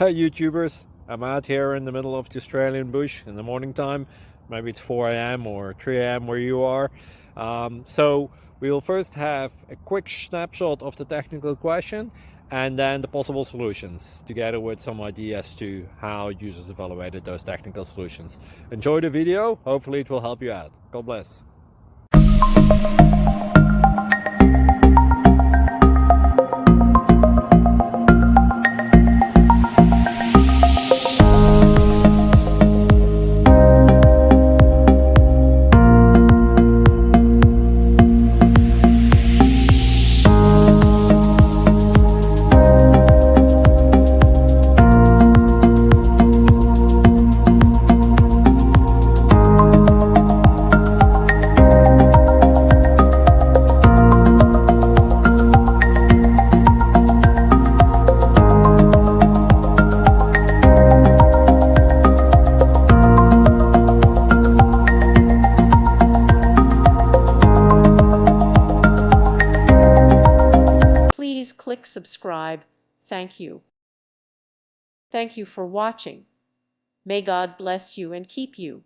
Hey YouTubers, I'm out here in the middle of the Australian bush in the morning time. Maybe it's 4 a.m. or 3 a.m. where you are. So we'll first have a quick snapshot of the technical question and then the possible solutions, together with some ideas to how users evaluated those technical solutions. Enjoy the video, hopefully it will help you out. God bless. Please click subscribe. Thank you. Thank you for watching. May God bless you and keep you.